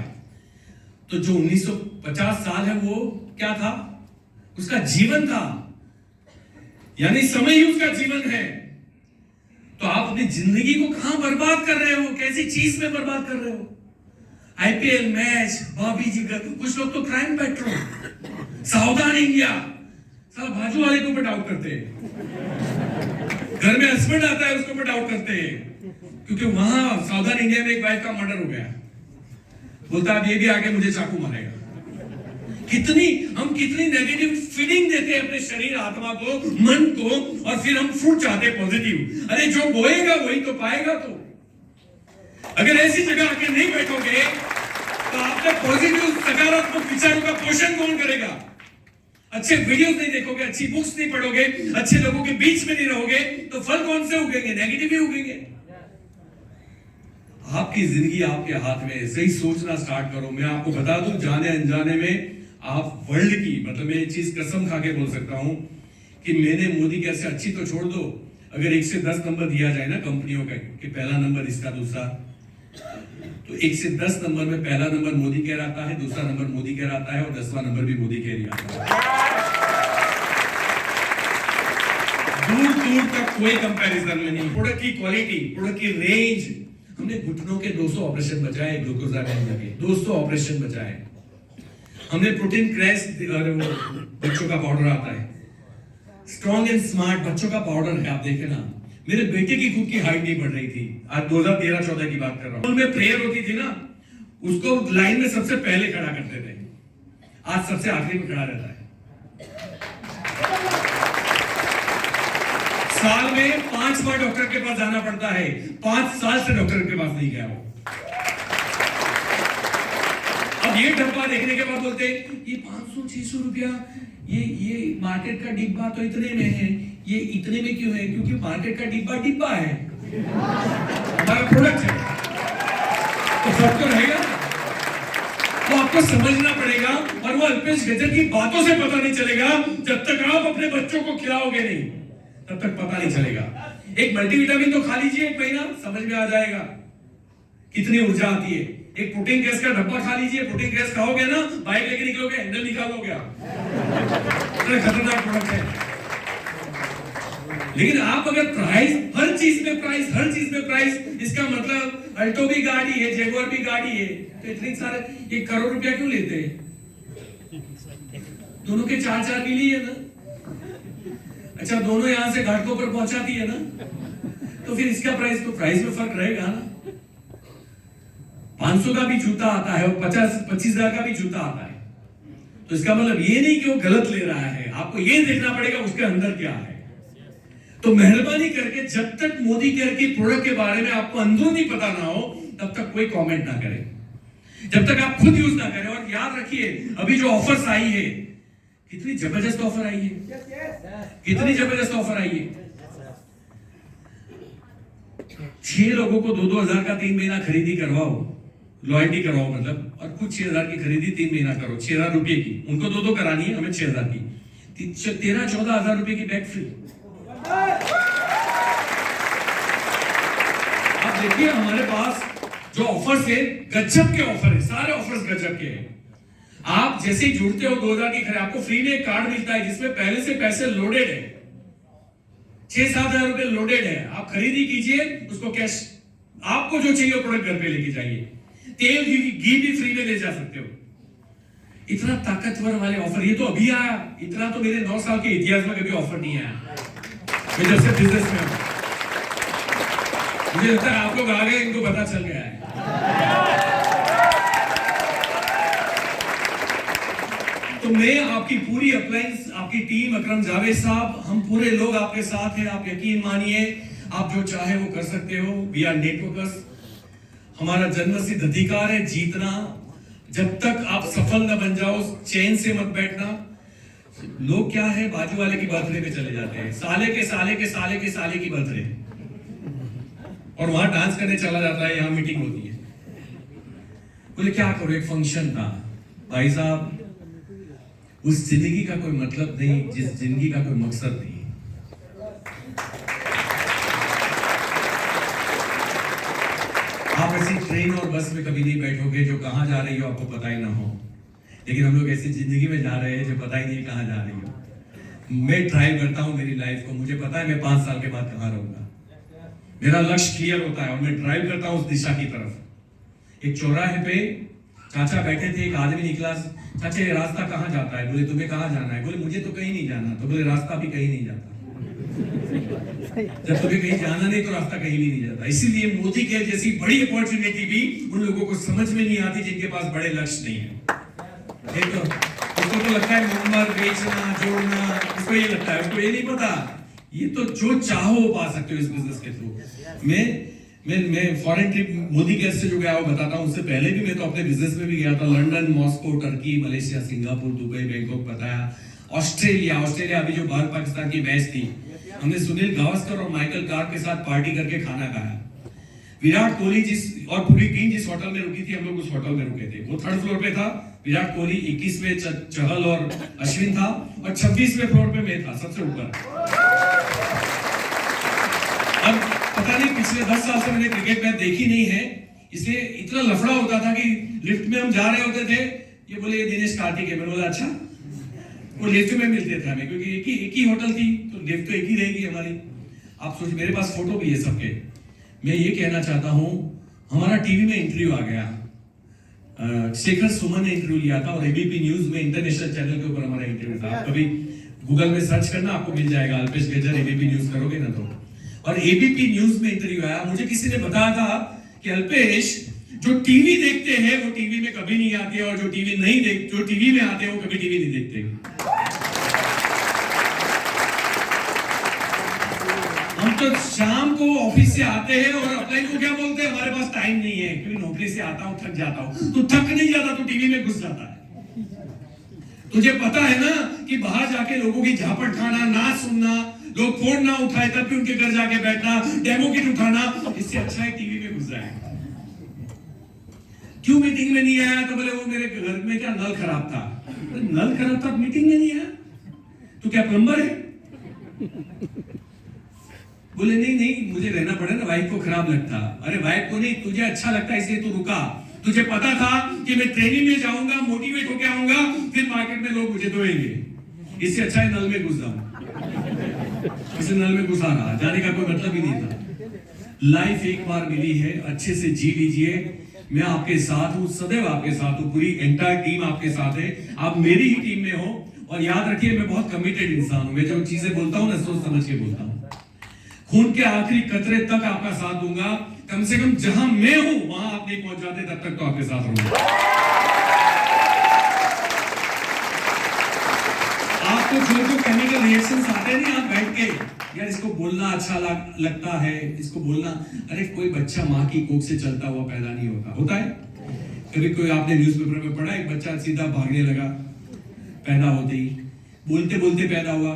तो जो 1950 साल है वो क्या था? उसका जीवन था, यानी समय ही उसका जीवन है। तो आप अपनी जिंदगी को कहां बर्बाद कर रहे हो, कैसी चीज में बर्बाद कर रहे हो? आईपीएल मैच, भाभी जी का, कुछ लोग तो क्राइम पेट्रोल, सावधान इंडिया, साला बाजू वाले के ऊपर डाउट करते हैं, घर में हस्बैंड आता है उसके ऊपर डाउट करते हैं, क्योंकि वहां सावधान इंडिया में एक वाइफ का मर्डर हो गया, बोलता अब ये भी आके मुझे चाकू मारेगा। हम कितनी नेगेटिव फीलिंग देते हैं अपने शरीर, आत्मा को, मन को, और फिर हम फ्रूट चाहते हैं पॉजिटिव। अरे जो बोएगा वही तो पाएगा। तो अगर ऐसी जगह आके नहीं बैठोगे तो आपके पॉजिटिव सकारात्मक विचारों का पोषण कौन करेगा? अच्छे वीडियोस नहीं देखोगे, अच्छी बुक्स नहीं पढ़ोगे, अच्छे लोगों के बीच में नहीं रहोगे, तो फल कौन से उगेंगे? नेगेटिव ही उगेंगे। आपकी जिंदगी आपके हाथ में, सही सोचना स्टार्ट करो। मैं आपको बता दूं, जाने अनजाने में आप वर्ल्ड की, मतलब मैं ये चीज कसम खा के बोल सकता हूं कि मैंने मोदी के ऐसे अच्छी तो छोड़ दो, अगर 1 से 10 नंबर दिया जाए ना कंपनियों का, कि पहला नंबर इसका, दूसरा, तो 1 से 10 नंबर में पहला नंबर मोदी केयर आता है, दूसरा नंबर मोदी केयर आता है, और 10वां नंबर भी मोदी केयर ही आता है। दूर दूर तक कोई कंपैरिजन में नहीं। प्रोडक्ट की क्वालिटी, प्रोडक्ट की रेंज, हमने घुटनों के 200 ऑपरेशन बचाए, ग्लूकोजामिन लगे 200 ऑपरेशन बचाए। हमने प्रोटीन क्रैश, बच्चों का पाउडर आता है, स्ट्रॉन्ग एंड स्मार्ट बच्चों का पाउडर है, आप देखें ना। मेरे बेटे की खुद की हाइट नहीं बढ़ रही थी, आज 2013-14 की बात कर रहा हूं। में प्रेयर होती थी ना, उसको लाइन में सबसे पहले खड़ा करते थे, आज सबसे आखिरी में खड़ा रहता है। साल में 5 बार डॉक्टर के पास जाना पड़ता है, 5 साल से डॉक्टर के पास नहीं गया वो। अब ये डब्बा देखने के बाद बोलते हैं ये 500-600 रुपया, ये मार्केट का डिब्बा तो इतने में है, ये इतने में क्यों है? क्योंकि मार्केट का डिब्बा है, हमारा प्रोडक्ट है, तो फर्क तो रहेगा। तो आपको समझना पड़ेगा, और वो अल्पेश गजर की बातों से पता नहीं चलेगा, जब तक आप अपने बच्चों को खिलाओगे नहीं, तब तक पता नहीं चलेगा। एक मल्टीविटामिन तो खा लीजिए 1 महीना, समझ में आ जाएगा कितनी ऊर्जा आती है। एक प्रोटीन गैस का डब्बा खा लीजिए, प्रोटीन गैस खाओगे ना, बाइक लेके निकलोगे, हैंडल निकालोगे आप, इतना खतरनाक प्रोडक्ट है। लेकिन आप अगर प्राइस, हर चीज में प्राइस, इसका मतलब अल्टो भी गाड़ी है, जेगुआर भी गाड़ी है, तो इतने सारे 1 करोड़ रुपया क्यों लेते हैं? दोनों के 4-4 मिली है ना, अच्छा दोनों यहां से घाटों पर पहुंचाती है ना, तो फिर इसका प्राइस, तो प्राइस में फर्क रहेगा ना। 500 का भी जूता आता है और 25,000 का भी जूता आता है, तो इसका मतलब ये नहीं कि वो गलत ले रहा है, आपको ये देखना पड़ेगा उसके अंदर क्या है। तो मेहरबानी करके जब तक मोदी केयर की प्रोडक्ट के बारे में आपको अंदरूनी पता ना हो, तब तक कोई कमेंट ना करें, जब तक आप खुद यूज ना करें। और याद रखिए, अभी जो ऑफर्स आई है, कितनी जबरदस्त ऑफर आई है, कितनी जबरदस्त ऑफर आई है। 6 लोगों को 2-2 हजार का 3 महीना खरीदी करवाओ, लॉयल्टी करवाओ मतलब, और कुछ 6,000 की खरीदी 3 महीना करो, 6,000 रुपए की, उनको 2-2 करानी है, हमें 6,000 की, 13-14 हजार रुपए की बैग फ्री। आप देखिए हमारे पास जो ऑफर्स है, गजब के ऑफर है, सारे ऑफर्स गजब के हैं। आप जैसे ही जुड़ते हो 2,000 की खरीद, आपको फ्री में एक कार्ड मिलता है जिसमें पहले से पैसे लोडेड है, 6-7 हजार रुपए लोडेड है। आप खरीदी कीजिए, उसको कैश, आपको जो चाहिए प्रोडक्ट घर पे लेके जाइए, तेल घी भी फ्री में ले जा सकते हो। इतना ताकतवर वाले ऑफर, ये तो अभी आया, इतना तो मेरे 9 साल के इतिहास में कभी ऑफर नहीं आया। मैं जब से बिजनेस में हूं, मुझे लगता है आप लोग आ गए, इनको पता चल गया है। तो मैं आपकी पूरी अप्लायंस, आपकी टीम, अकरम जावेद साहब, हम पूरे लोग आपके साथ हैं। आप यकीन मानिए, आप जो चाहे वो कर सकते हो। वी आर नेटवर्कर्स, हमारा जन्मसिद्ध अधिकार है जीतना। जब तक आप सफल न बन जाओ, चैन से मत बैठना। लोग क्या है, बाजू वाले की बर्थडे पे चले जाते हैं, साले के की बर्थडे, और वहां डांस करने चला जाता है, यहाँ मीटिंग होती है। बोले क्या करो, एक फंक्शन था। भाई साहब, उस जिंदगी का कोई मतलब नहीं जिस जिंदगी का कोई मकसद नहीं। आप ऐसी ट्रेन और बस में कभी नहीं बैठोगे जो कहां जा रही हो आपको पता ही ना हो, लेकिन हम लोग ऐसी जिंदगी में जा रहे हैं जो पता ही नहीं कहां जा रही हो। मैं ट्राई करता हूं मेरी लाइफ को, मुझे पता है मैं 5 साल के बाद कहां रहूंगा, मेरा लक्ष्य क्लियर होता है और मैं ड्राइव करता हूं उस दिशा की तरफ। एक चौराहे पे चाचा बैठे थे, एक आदमी निकला, चाचा ये रास्ता कहाँ जाता है? बोले तुम्हें कहाँ जाना है? बोले मुझे तो कहीं नहीं जाना। तो बोले रास्ता भी कहीं नहीं जाता। जब तुम्हें कहीं जाना नहीं तो रास्ता कहीं भी नहीं जाता। इसीलिए मोदी के जैसी बड़ी अपॉर्चुनिटी भी उन लोगों को समझ में नहीं आती जिनके पास बड़े लक्ष्य नहीं है। एक उसको तो लगता है नंबर बेचना, जोड़ना, उसको ये लगता है, उसको ये नहीं पता ये तो जो चाहो वो पा सकते हो इस बिजनेस के थ्रू। मैं फॉरेन ट्रिप मोदी केयर से जो गया वो बताता हूँ। उससे पहले भी मैं तो अपने बिजनेस में भी गया था। London, Moscow, Turkey, Malaysia, Singapore, Dubai, Bangkok बताया, ऑस्ट्रेलिया अभी जो भारत पाकिस्तान की मैच थी, हमने सुनील गावस्कर और माइकल क्लार्क के साथ पार्टी करके खाना खाया। विराट कोहली और पूरी टीम जिस होटल में रुकी थी, हम लोग उस होटल में रुके थे। वो 3rd फ्लोर पे था। विराट कोहली 21वें, चहल और अश्विन था, और 26वें फ्लोर पे मैं था, सबसे ऊपर। अब पता नहीं पिछले 10 साल से मैंने क्रिकेट मैच देखी नहीं है, इसलिए इतना लफड़ा होता था कि लिफ्ट में हम जा रहे होते थे, ये बोले ये दिनेश कार्तिक है। मैंने बोला अच्छा। वो लिफ्ट में मिलते थे हमें, क्योंकि एक ही होटल थी, तो लिफ्ट तो एक ही रहेगी हमारी। आप सोचिए, मेरे पास फोटो भी है सबके। मैं ये कहना चाहता हूँ, हमारा टीवी में इंटरव्यू आ गया, शेखर सुमन ने इंटरव्यू लिया था, और एबीपी न्यूज में इंटरनेशनल चैनल के ऊपर हमारा इंटरव्यू था। कभी गूगल में सर्च करना, आपको मिल जाएगा, अल्पेश गजर एबीपी न्यूज करोगे ना तो। और एबीपी न्यूज में इंटरव्यू आया। मुझे किसी ने बताया था कि अल्पेश, जो टीवी देखते हैं वो टीवी में कभी नहीं आते, और जो टीवी में आते हैं वो कभी टीवी नहीं देखते। हम तो शाम को ऑफिस से आते हैं और अपने को क्या बोलते हैं, हमारे पास टाइम नहीं है, क्योंकि नौकरी से आता हूं, थक जाता हूं। तो थक नहीं जाता तो टीवी में घुस जाता है। तुझे पता है ना कि बाहर जाके लोगों की झापट खाना, ना सुनना, लोग फोन ना उठाए तब भी उनके घर जाके बैठना, डेमो किट उठाना, इससे अच्छा है टीवी में घुस जाए। क्यों मीटिंग में नहीं आया? तो बोले वो मेरे घर में क्या नल खराब था। नल खराब था, मीटिंग में नहीं आया? तो क्या प्लम्बर है? बोले नहीं मुझे रहना पड़े ना, वाइफ को खराब लगता। अरे वाइफ को नहीं, तुझे अच्छा लगता इसलिए तू रुका। तुझे पता था कि मैं ट्रेनिंग में जाऊंगा, मोटिवेट होके आऊंगा, फिर मार्केट में लोग मुझे धोएंगे। इससे अच्छा है नल में घुस जाऊं। इसे नल में घुसा रहा, जाने का कोई मतलब ही नहीं था। लाइफ एक बार मिली है, अच्छे से जी लीजिए। मैं आपके साथ हूं, सदैव आपके साथ हूं, पूरी एंटायर टीम आपके साथ है। आप मेरी ही टीम में हो, और याद रखिए मैं बहुत कमिटेड इंसान हूं। मैं जो चीजें बोलता हूं ना, सोच समझ के बोलता हूं। खून के आखिरी कतरे तक आपका साथ दूंगा। कम से कम जहां मैं हूं वहां आप नहीं पहुंच जाते, तब तक तो आपके साथ रहूंगा। आपको जो केमिकल रिएक्शंस आते हैं ना, आप बैठ के यार इसको बोलना अच्छा लगता है, इसको बोलना। अरे कोई बच्चा माँ की कोख से चलता हुआ पैदा नहीं होता है। कभी कोई आपने न्यूज़पेपर में पढ़ा, एक बच्चा सीधा भागने लगा पैदा होते ही, बोलते बोलते पैदा हुआ,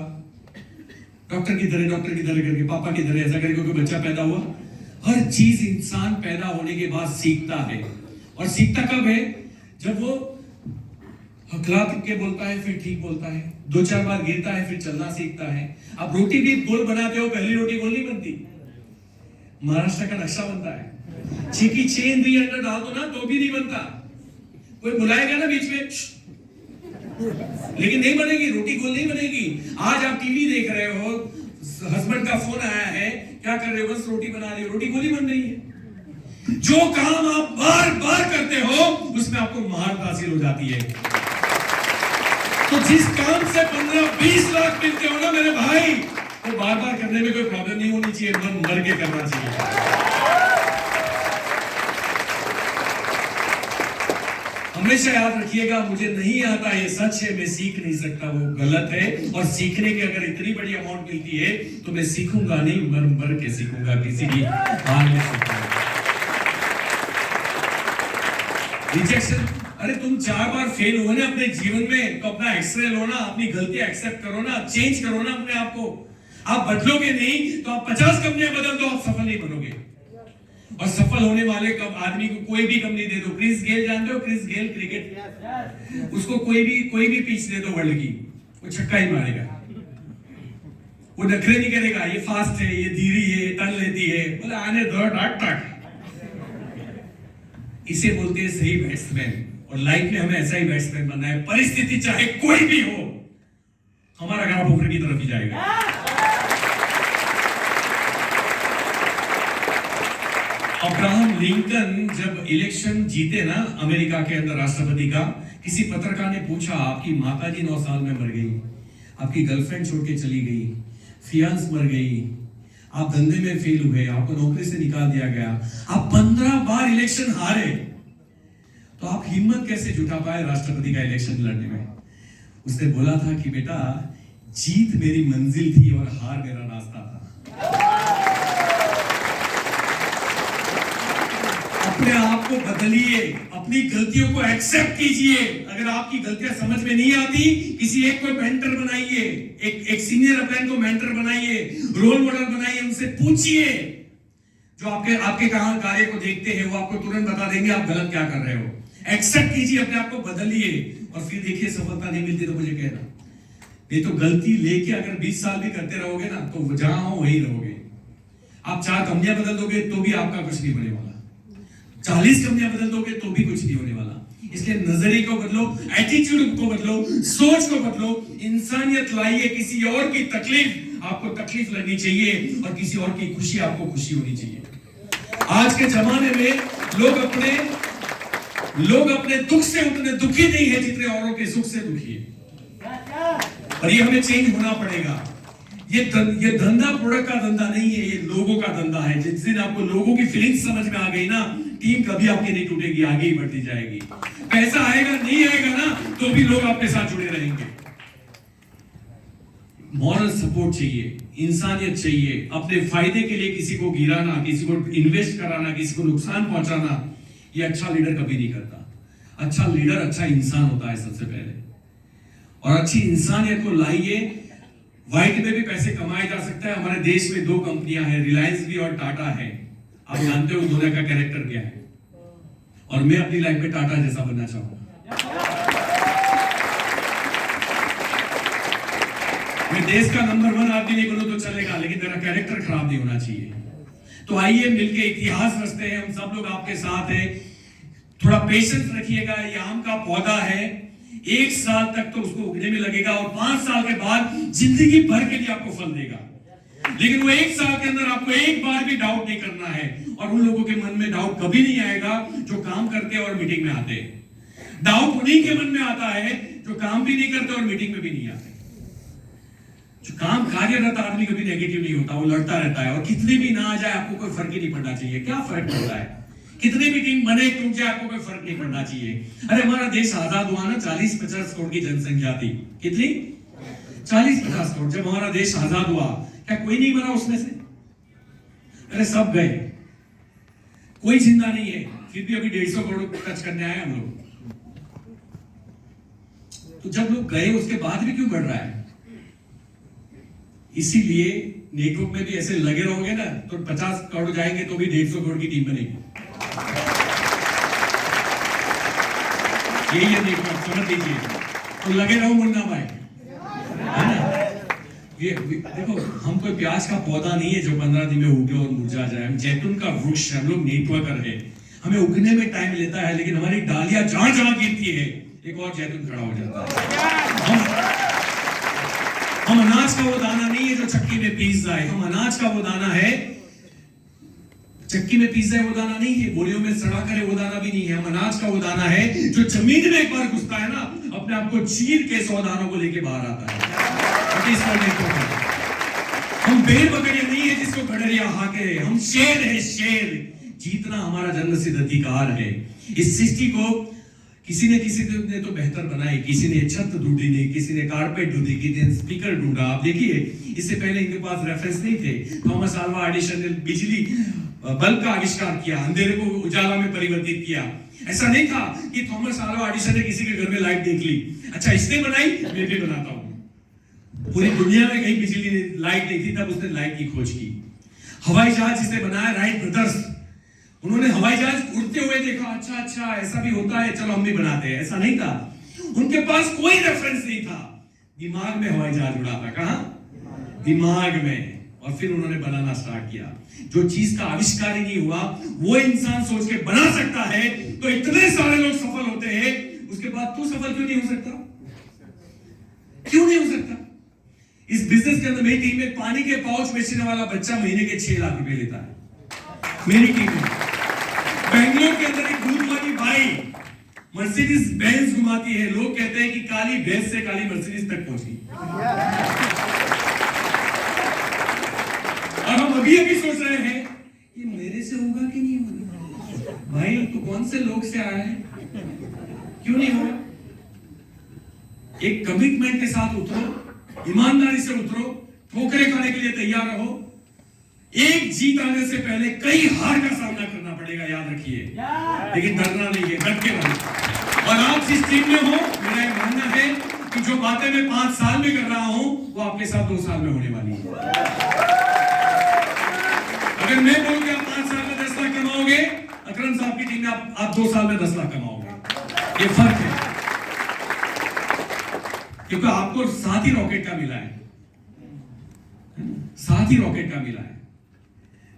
डॉक्टर की तरह करके, पापा की तरह ऐसा करके कोई बच्चा पैदा हुआ। हर चीज इंसान पैदा होने के बाद सीखता है, और सीखता कब है? जब वो हकला के बोलता है, फिर ठीक बोलता है, 2-4 बार गिरता है, फिर चलना सीखता है। आप रोटी भी गोल बनाते हो, पहली रोटी गोल नहीं बनती, महाराष्ट्र का नक्शा बनता है। 6 की 6 इंद्रियां अंदर डाल दो ना तो भी नहीं बनता। कोई बुलाएगा ना बीच में, लेकिन नहीं बनेगी, रोटी गोल नहीं बनेगी। आज आप टीवी देख रहे हो, हस्बैंड का फोन आया है, क्या कर रहे हो? बस रोटी बना रही हो, रोटी गोल ही बन रही है। जो काम आप बार बार करते हो उसमें आपको महारत हासिल हो जाती है। तो जिस काम से 15-20 लाख मिलते हो ना मेरे भाई, वो बार बार करने में कोई प्रॉब्लम नहीं होनी चाहिए, मन मर के करना चाहिए। हमेशा याद रखिएगा, मुझे नहीं आता ये सच है, मैं सीख नहीं सकता वो गलत है। और सीखने की अगर इतनी बड़ी अमाउंट मिलती है तो मैं सीखूंगा नहीं, मर मर के सीखूंगा, किसी भी हाल में सीखूंगा। रिजेक्शन, अरे तुम 4 बार फेल हुए ना अपने जीवन में, तो अपना एक्सरे लो ना, अपनी गलती एक्सेप्ट करो ना, चेंज करो ना अपने आप को। आप बदलोगे नहीं तो आप 50 कंपनियां बदल दो, आप सफल नहीं बनोगे। और सफल होने वाले आदमी को कोई भी कंपनी दे दो, क्रिस गेल जानते हो, क्रिस गेल क्रिकेट, उसको कोई भी पिच दे दो वर्ल्ड की, वो छक्का ही मारेगा। वो नखरे नहीं करेगा, ये फास्ट है, ये धीरी है, टर्न लेती है, बोले आने दो, टक। इसे बोलते हैं सही बैट्समैन। और लाइफ में हमें ऐसा ही बैट्समैन बनना है। परिस्थिति चाहे कोई भी हो, हमारा ग्राफ ऊपर की तरफ ही जाएगा। अब्राहम लिंकन जब इलेक्शन जीते ना अमेरिका के अंदर राष्ट्रपति का, किसी पत्रकार ने पूछा आपकी माताजी 9 साल में मर गई, आपकी गर्लफ्रेंड छोड़ के चली गई, फियांस मर गई, आप धंधे में फेल हुए, आपको नौकरी से निकाल दिया गया, आप 15 बार इलेक्शन हारे, तो आप हिम्मत कैसे जुटा पाए राष्ट्रपति का इलेक्शन लड़ने में? उसने बोला था कि बेटा, जीत मेरी मंजिल थी और हार मेरा रास्ता था। अपने आप को बदलिए, अपनी गलतियों को एक्सेप्ट कीजिए। अगर आपकी गलतियां समझ में नहीं आती, किसी एक को मेंटर बनाइए, एक सीनियर अपलाइन को मेंटर बनाइए, रोल मॉडल बनाइए, उनसे पूछिए। जो आपके कार्य को देखते हैं वो आपको तुरंत बता देंगे आप गलत क्या कर रहे हो। एक्सेप्ट कीजिए, अपने आप को बदलिए, और फिर देखिए सफलता नहीं मिलती तो मुझे कहना। नहीं तो गलती लेके अगर 20 साल भी करते रहोगे ना, तो जहां हो वहीं रहोगे। आप 4 कंपनियां बदल दोगे तो भी आपका कुछ नहीं होने वाला, 40 कंपनियां बदल दोगे तो भी कुछ नहीं होने वाला। इसलिए नजरिए को बदलो, एटीट्यूड को बदलो, सोच को बदलो, इंसानियत लाइए। किसी और की तकलीफ आपको तकलीफ लगनी चाहिए और किसी और की खुशी आपको खुशी होनी चाहिए। आज के जमाने में लोग अपने दुख से उतने दुखी नहीं है जितने औरों के सुख से दुखी है, और ये हमें चेंज होना पड़ेगा। ये धंधा प्रोडक्ट का धंधा नहीं है, ये लोगों का धंधा है। जिस दिन आपको लोगों की फीलिंग्स समझ में आ गई ना, टीम कभी आपकी नहीं टूटेगी, आगे ही बढ़ती जाएगी। पैसा आएगा नहीं आएगा ना, तो भी लोग आपके साथ जुड़े रहेंगे। मॉरल सपोर्ट चाहिए, इंसानियत चाहिए। अपने फायदे के लिए किसी को गिराना, किसी को इन्वेस्ट कराना, किसी को नुकसान पहुंचाना, ये अच्छा लीडर कभी नहीं करता। अच्छा लीडर अच्छा इंसान होता है सबसे पहले, और अच्छी इंसानियत को लाइए। व्हाइट में भी पैसे कमाए जा सकता है। हमारे देश में 2 कंपनियां हैं, रिलायंस भी और टाटा है। आप जानते हो दोनों का कैरेक्टर क्या है, और मैं अपनी लाइफ में टाटा जैसा बनना चाहूंगा। मैं देश का नंबर 1 आदमी नहीं बनूं तो चलेगा, लेकिन मेरा कैरेक्टर खराब नहीं होना चाहिए। तो आइए मिलके इतिहास रचते हैं, हम सब लोग आपके साथ हैं। थोड़ा पेशेंस रखिएगा। ये आम का पौधा है, 1 साल तक तो उसको उगने में लगेगा, और 5 साल के बाद जिंदगी भर के लिए आपको फल देगा। लेकिन वो 1 साल के अंदर आपको एक बार भी डाउट नहीं करना है, और उन लोगों के मन में डाउट कभी नहीं आएगा जो काम करते हैं और मीटिंग में आते हैं। डाउट उन्हीं के मन में आता है जो काम भी नहीं करते और मीटिंग में भी नहीं आते। जो काम कार्यरत आदमी कभी नेगेटिव नहीं होता, वो लड़ता रहता है, और कितने भी ना आ जाए आपको कोई फर्क ही नहीं पड़ना चाहिए। क्या फर्क पड़ता है, कितने भी टीम बने टूट जाए, आपको कोई फर्क नहीं पड़ना चाहिए। अरे हमारा देश आजाद हुआ ना, 40-50 करोड़ की जनसंख्या थी। कितनी? 40-50 करोड़। जब हमारा देश आजाद हुआ, क्या कोई नहीं मरा उसमें से? अरे सब गए, कोई जिंदा नहीं है। फिर भी अभी 150 करोड़ टच करने आए हम लोग। तो जब लोग गए उसके बाद भी क्यों बढ़ रहा है? इसीलिए नेटवर्क में भी ऐसे लगे रहोगे ना, तो 50 करोड़ जाएंगे तो भी 150 करोड़ की टीम बनेगी। यही है नेटवर्क, समझ लीजिए। तो लगे रहो मुन्ना भाई, है ना? ये देखो, हम कोई प्याज का पौधा नहीं है जो 15 दिन में उगे और मुरझा जाए। हम जैतून का वृक्ष है, हम लोग नेटवर्कर है। हमें उगने में टाइम लेता है, लेकिन हमारी डालियां जहां जहां गिरती है एक और जैतून खड़ा हो जाता है। हम अनाज का वो दाना नहीं है जो चक्की में पीस जाए। हम अनाज का वो दाना है, चक्की में पीस जाए वो दाना नहीं है, बोरियों में सड़ा करे वो दाना भी नहीं है। हम अनाज का वो दाना है जो जमीन में एक बार घुसता है ना, अपने आप को चीर के 100 दानों को लेके बाहर आता है। हम भेड़ बकरियां नहीं है जिसको गडरिया हाके, हम शेर है, शेर। जीतना हमारा जन्मसिद्ध अधिकार है। इस सृष्टि को किसी ने तो बेहतर बनाई, किसी ने छत ढूंढी नहीं, किसी ने कारपेट ढूंढी, किसी ने स्पीकर ढूंढा। आप देखिए, इससे पहले इनके पास रेफरेंस नहीं थे। थॉमस अल्वा एडिसन ने बिजली बल्ब का आविष्कार किया, अंधेरे को उजाला में परिवर्तित किया। ऐसा नहीं था कि थॉमस अल्वा एडिसन ने किसी के घर में लाइट देख ली, अच्छा इसने बनाई मैं भी बनाता हूं। पूरी दुनिया में कहीं बिजली लाइट नहीं थी, तब उसने लाइट की खोज की। हवाई जहाज जिसने बनाया, राइट ब्रदर्स, उन्होंने हवाई जहाज उड़ते हुए देखा, अच्छा ऐसा भी होता है, चलो हम भी बनाते हैं। ऐसा नहीं था, उनके पास कोई रेफरेंस नहीं था। दिमाग में हवाई जहाज उड़ा था। कहां? दिमाग में। और फिर उन्होंने बनाना स्टार्ट किया। जो चीज का आविष्कार ही नहीं हुआ वो इंसान सोच के बना सकता है, तो इतने सारे लोग सफल होते हैं। उसके बाद तू सफल क्यों नहीं हो सकता? क्यों नहीं हो सकता? इस बिजनेस के अंदर मेरी टीम में पानी के पाउच बेचने वाला बच्चा महीने के 6 लाख रुपए लेता है। मेरी टीम में बेंगलोर के अंदर एक दूध वाली बाई मर्सिडीज बेंज घुमाती है। लोग कहते हैं कि काली भैंस से काली मर्सिडीज तक पहुंची। और हम अभी सोच रहे हैं ये मेरे से होगा कि नहीं होगा। भाई तू कौन से लोग से आया है, क्यों नहीं होगा? एक कमिटमेंट के साथ उतरो, ईमानदारी से उतरो, ठोकरें खाने के लिए तैयार रहो। एक जीत आने से पहले कई हार का सामना करना पड़ेगा, याद रखिए, लेकिन डरना नहीं है, डट के रहो। और आप जिस टीम में हो, मेरा ये मानना है कि जो बातें मैं 5 साल में कर रहा हूं वो आपके साथ 2 साल में होने वाली है। अगर मैं बोल के आप 5 साल में 10 लाख कमाओगे, अकरम साहब की टीम में आप 2 साल में 10 लाख कमाओगे। ये फर्क है, क्योंकि आपको साथ ही रॉकेट का मिला है, साथ ही रॉकेट का मिला है।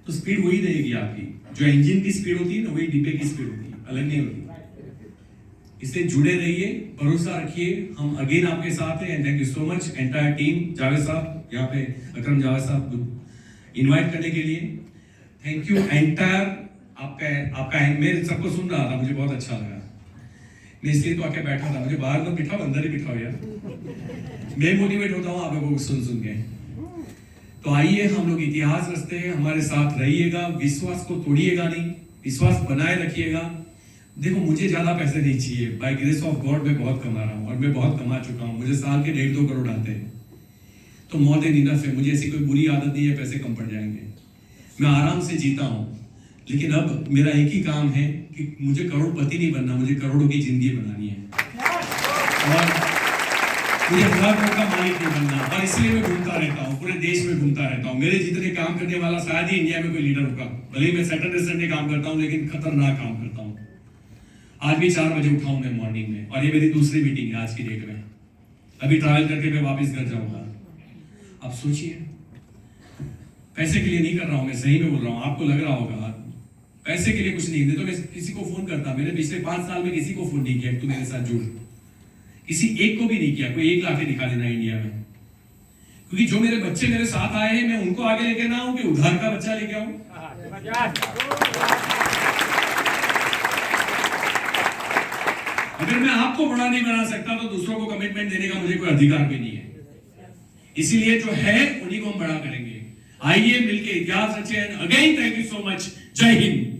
तो स्पीड वही रहेगी आपकी, जो इंजन की स्पीड होती है ना, वही डिब्बे की स्पीड होती है, अलग नहीं होती। इसलिए जुड़े रहिए, भरोसा रखिए, हम अगेन आपके साथ हैं। And thank you so much entire team, Javed साहब यहाँ पे, अकरम जावेद साहब इनवाइट करने के लिए थैंक यू। एंटायर आपका मैं सबको सुन रहा था, मुझे बहुत अच्छा लगा। मैं इसलिए तो आके बैठा था, मुझे बाहर में बिठाओ, अंदर ही बिठाओ यार। मैं मोटिवेट होता हूँ आप लोगों को सुन के। तो आइए हम लोग इतिहास रचते हैं, हमारे साथ रहिएगा, विश्वास को तोड़िएगा नहीं, विश्वास बनाए रखिएगा। देखो मुझे ज्यादा पैसे नहीं चाहिए, बाय ग्रेस ऑफ गॉड मैं बहुत कमा रहा हूँ और मैं बहुत कमा चुका हूँ। मुझे साल के 1.5-2 करोड़ आते हैं, तो मोर देन इनफ है। मुझे ऐसी कोई बुरी आदत नहीं है पैसे कम पड़ जाएंगे, मैं आराम से जीता हूँ। लेकिन अब मेरा एक ही काम है कि मुझे करोड़पति नहीं बनना, मुझे करोड़ों की जिंदगी बनानी है। और मुझे 1000 करोड़ का मालिक नहीं बनना, और इसलिए मैं घूमता रहता हूँ, पूरे देश में घूमता रहता हूँ। मेरे जितने काम करने वाला शायद ही इंडिया में कोई लीडर होगा। भले ही मैं सैटरडे संडे काम करता हूँ, लेकिन खतरनाक काम करता हूँ। आज भी 4 बजे उठा हूँ मैं मॉर्निंग में, और ये मेरी दूसरी मीटिंग है आज की डेट में। अभी ट्रैवल करके मैं वापस घर जाऊंगा। आप सोचिए, पैसे के लिए नहीं कर रहा हूँ मैं, सही में बोल रहा हूँ। आपको लग रहा होगा पैसे के लिए कुछ नहीं, तो मैं किसी को फोन करता। मैंने पिछले 5 साल में किसी को फोन नहीं किया तू मेरे साथ जुड़, किसी एक को भी नहीं किया। कोई 1 लाख दिखा देना इंडिया में, क्योंकि जो मेरे बच्चे मेरे साथ आए हैं, मैं उनको आगे लेके ना आऊं कि उधार का बच्चा लेके आऊं। अगर मैं आपको बड़ा नहीं बना सकता, तो दूसरों को कमिटमेंट देने का मुझे कोई अधिकार भी नहीं है। इसीलिए जो है उन्हीं को हम बड़ा करेंगे। आइए मिलके इतिहास रचे। Again thank you so much. जय हिंद।